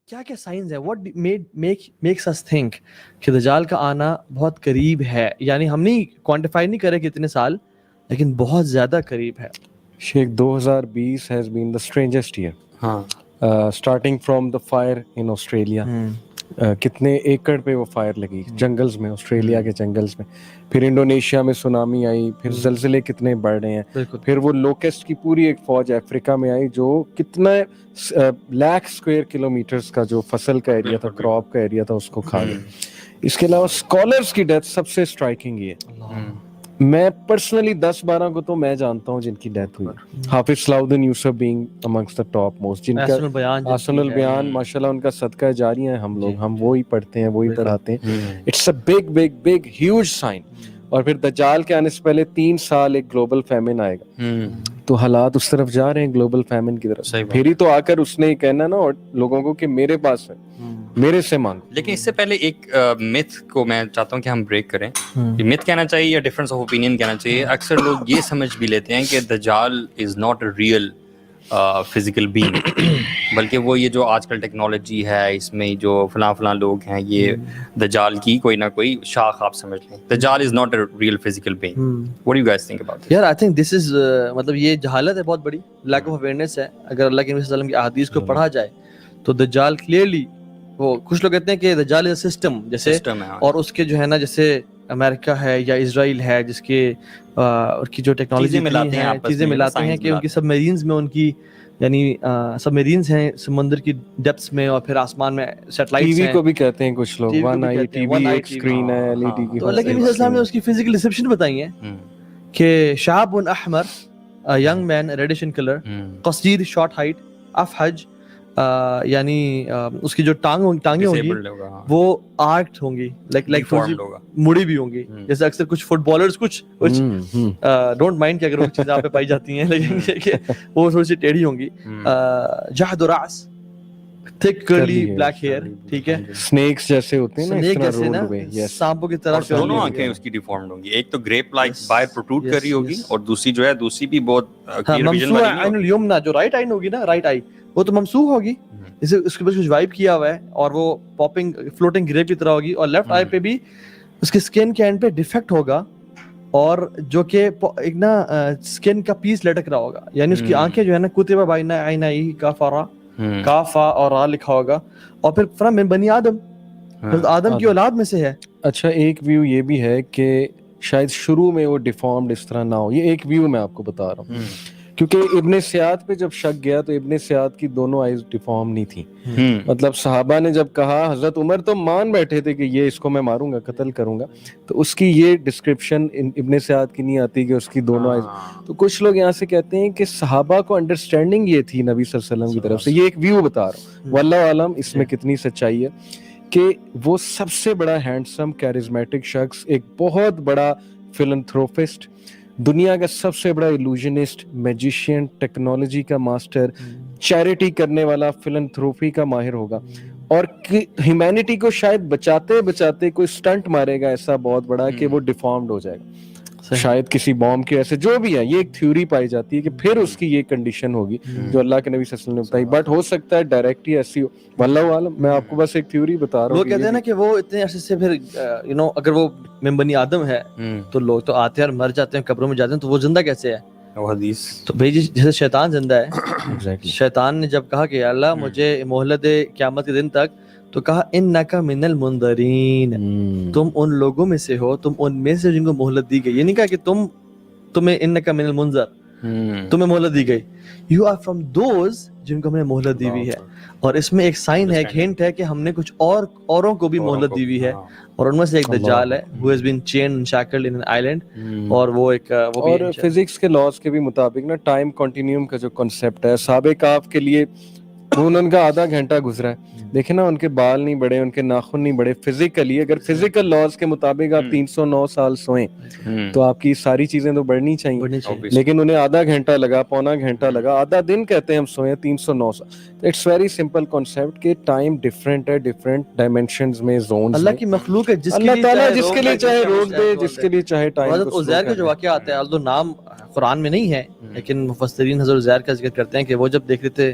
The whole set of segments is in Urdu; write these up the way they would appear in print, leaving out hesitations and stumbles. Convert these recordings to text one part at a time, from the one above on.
کیا کیا سائنز ہے, what makes us think کہ دجال کا آنا بہت قریب ہے, یعنی ہم نہیں کوانٹیفائی نہیں کرے کتنے سال, لیکن بہت زیادہ قریب ہے. شیخ 2020 has been the strangest year. ہاں starting from the fire in Australia. کتنے ایکڑ پہ وہ فائر لگی جنگلز میں, آسٹریلیا کے جنگلز میں. پھر انڈونیشیا میں سونامی آئی, پھر زلزلے کتنے بڑھ رہے ہیں, پھر وہ لوکسٹ کی پوری ایک فوج افریقہ میں آئی جو کتنا لاکھ اسکوائر کلومیٹرز کا جو فصل کا ایریا تھا, کراپ کا ایریا تھا, اس کو کھا گئی. اس کے علاوہ اسکالرس کی ڈیتھ سب سے اسٹرائکنگ یہ ہے. میں پرسنلی 10-12 کو تو میں جانتا ہوں جن کی ڈیتھ ہوئی. Hafiz Salahuddin Yusuf being amongst the top most, جن کا احسن البیان ماشاءاللہ ان کا صدقہ جاری ہے. ہم وہی پڑھتے ہیں, وہی پڑھاتے ہیں. It's a big big big huge sign. اور پھر دجال کے آنے سے پہلے 3 سال ایک گلوبل فیمن آئے گا, تو حالات اس طرف جا رہے ہیں, گلوبل فیمن کی طرف. پھر ہی تو آ کر اس نے یہ کہنا نا اور لوگوں کو کہ میرے پاس ہے, میرے سے مانگ. لیکن اس سے پہلے ایک میتھ کو میں چاہتا ہوں کہ ہم بریک کریں. میتھ کہنا چاہیے یا ڈفرینس آف اوپینین کہنا چاہیے. اکثر لوگ یہ سمجھ بھی لیتے ہیں کہ دجال is not a real physical being, بلکہ وہ یہ جو آج کل ٹیکنالوجی ہے اس میں جو فلاں لوگ ہیں یہ دجال کی کوئی نہ کوئی شاخ آپ سمجھ لیں. دجال is not a real physical being. What do you guys think about this? یار آئی تھنک دس از مطلب یہ جہالت ہے بہت بڑی, لیک آف اویئرنیس ہے. اگر اللہ کے نبی صلی اللہ علیہ وسلم کی احادیث کو پڑھا جائے تو دجال کلیئرلی, وہ کچھ لوگ کہتے ہیں کہ دجال از اے سسٹم جیسے, اور اس کے جو ہے نا جیسے امریکہ ہے یا اسرائیل ہے جس کے اور کی جو ٹیکنالوجی ملاتے ہیں, چیزیں ملاتے ہیں کہ ان کی سب میرینز میں ان کی یعنی سب میرینز ہیں سمندر کی ڈیپتھس میں, اور پھر آسمان میں سیٹلائٹس ہیں. ٹی وی کو بھی کہتے ہیں کچھ لوگ, 1 آئی ٹی وی ایک اسکرین ہے ایل ای ڈی کی. تو اللہ کے نبی صلی اللہ علیہ وسلم نے اس کی فزیکل ڈسکرپشن بتائی ہے کہ شاب احمر, ینگ مین ریڈش ان کلر, قصیر شارٹ ہائٹ, افحج, یعنی اس کی جو ٹانگیں ہوں گی وہ آرکڈ ہوں گی, لائک مڑی بھی ہوں گی, جیسے اکثر کچھ فٹ بالرز کچھ ڈونٹ مائنڈ کہ اگر وہ چیزیں آپ پہ پائی جاتی ہیں, لیکن وہ تھوڑی سی ٹیڑھی ہوں گی. جہد راس, تھک کرلی بلیک ہیئر, ٹھیک ہے, سنیکس جیسے ہوتے ہیں نا, سنیک جیسے نا, سانپوں کی طرح. دونوں آنکھیں اس کی ڈیفارمڈ ہوں گی, ایک تو گریپ لائک باہر پروٹروڈ کر رہی ہوگی, اور دوسری جو ہے دوسری بھی بہت ممسوح عین الیمنی, جو رائٹ آئی ہوگی نا, رائٹ آئی وہ تو ممسوح ہوگی, جیسے اس کے پاس کچھ وائپ کیا ہوا ہے اور وہ پاپنگ فلوٹنگ گریپ کی طرح ہوگی. اور لیفٹ آئی پہ بھی اس کے اسکن کے اینڈ پہ ڈیفیکٹ ہوگا, اور جو کہ ایک نا اسکن کا پیس لٹک رہا ہوگا, یعنی اس کی آنکھیں جو ہے نا کتبہ بین عینیہ کافرا, کافا اور را لکھا ہوگا, اور پھر فرام من بنی آدم, آدم کی اولاد میں سے ہے. اچھا ایک ویو یہ بھی ہے کہ شاید شروع میں وہ ڈیفارمڈ اس طرح نہ ہو, یہ ایک ویو میں آپ کو بتا رہا ہوں, کیونکہ ابن سیاد پہ جب شک گیا تو ابن سیاد کی دونوں آئیز ڈیفارم نہیں تھیں. مطلب صحابہ نے جب کہا, حضرت عمر تو مان بیٹھے تھے کہ یہ اس کو میں ماروں گا, قتل کروں گا, تو اس کی یہ ڈسکرپشن ابن سیاد کی نہیں آتی کہ اس کی دونوں آئیز. تو کچھ لوگ یہاں سے کہتے ہیں کہ صحابہ کو انڈرسٹینڈنگ یہ تھی نبی صلی اللہ علیہ وسلم کی طرف سے. یہ ایک ویو بتا رہا ہوں, واللہ عالم اس میں کتنی سچائی ہے, کہ وہ سب سے بڑا ہینڈسم کیرزمیٹک شخص, ایک بہت بڑا فلنتھروپسٹ, دنیا کا سب سے بڑا ایلوژنسٹ, میجیشین, ٹیکنالوجی کا ماسٹر, چیریٹی کرنے والا, فلنتھروپی کا ماہر ہوگا, اور ہیومینٹی کو شاید بچاتے بچاتے کوئی سٹنٹ مارے گا ایسا بہت بڑا کہ وہ ڈیفارمڈ ہو جائے گا, شاید کسی بوم کے ایسے, جو بھی ہے یہ ایک تھیوری پائی جاتی ہے کہ پھر اس کی یہ کنڈیشن ہوگی جو اللہ کے نبی صلی اللہ علیہ وسلم نے بتائی. بٹ ہو سکتا ہے ڈائریکٹ ہی ایسی ہو, واللہ عالم. میں آپ کو بس ایک تھیوری بتا رہا ہوں. وہ کہتے ہیں نا کہ وہ اتنے عرصے سے پھر اگر وہ من بنی آدم ہے تو لوگ تو آتے ہیں اور مر جاتے ہیں, قبروں میں جاتے ہیں, تو وہ زندہ کیسے ہے؟ تو بھائی جیسے شیطان زندہ ہے, شیطان نے جب کہا کہ اللہ مجھے مہلت دے قیامت کے دن تک, تو کہا انک من المنذرین, تم ان لوگوں میں سے ہو, تم ان میں سے جن کو مہلت دی گئی. یہ نہیں کہا کہ تمہیں انک من المنذر, تمہیں مہلت دی گئی, یو آر فرام دوز جن کو ہم نے مہلت دی ہوئی ہے. اور اس میں ایک سائن ہے, ایک ہنٹ ہے کہ ہم نے کچھ اوروں کو بھی مہلت دی ہوئی ہے, اور ان میں سے ایک دجال ہے who has been chained and shackled in an island. اور وہ ایک اور فزکس کے لاز کے بھی مطابق نا ٹائم کنٹینیوم کا جو کنسیپٹ ہے, اصحاب کہف کے لیے ان کا آدھا گھنٹہ گزرا ہے, دیکھیں نا ان کے بال نہیں بڑھے, ان کے ناخن نہیں بڑھے. فزیکلی اگر فزیکل لاز کے مطابق آپ 309 سال سوئیں تو آپ کی ساری چیزیں تو بڑھنی چاہیے, لیکن انہیں آدھا گھنٹہ لگا, پونا گھنٹہ لگا, آدھا دن کہتے ہیں ہم سوئیں 309 سال. تو اٹس ویری سمپل کانسیپٹ کہ ٹائم ڈفرینٹ ہے, ڈفرینٹ ڈائمینشنز میں, زونز میں. اللہ کی مخلوق ہے, اللہ تعالیٰ جس کے لیے چاہے روک دے, جس کے لیے چاہے ٹائم حضرت عزیر کا جو واقعہ آتا ہے, although نام قرآن میں نہیں ہے, لیکن مفسرین حضرت عزیر کا ذکر کرتے ہیں کہ وہ جب دیکھ رہے تھے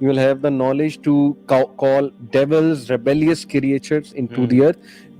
you will have the knowledge to call devils, rebellious creatures into the earth,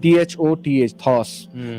THOTH, Thoth,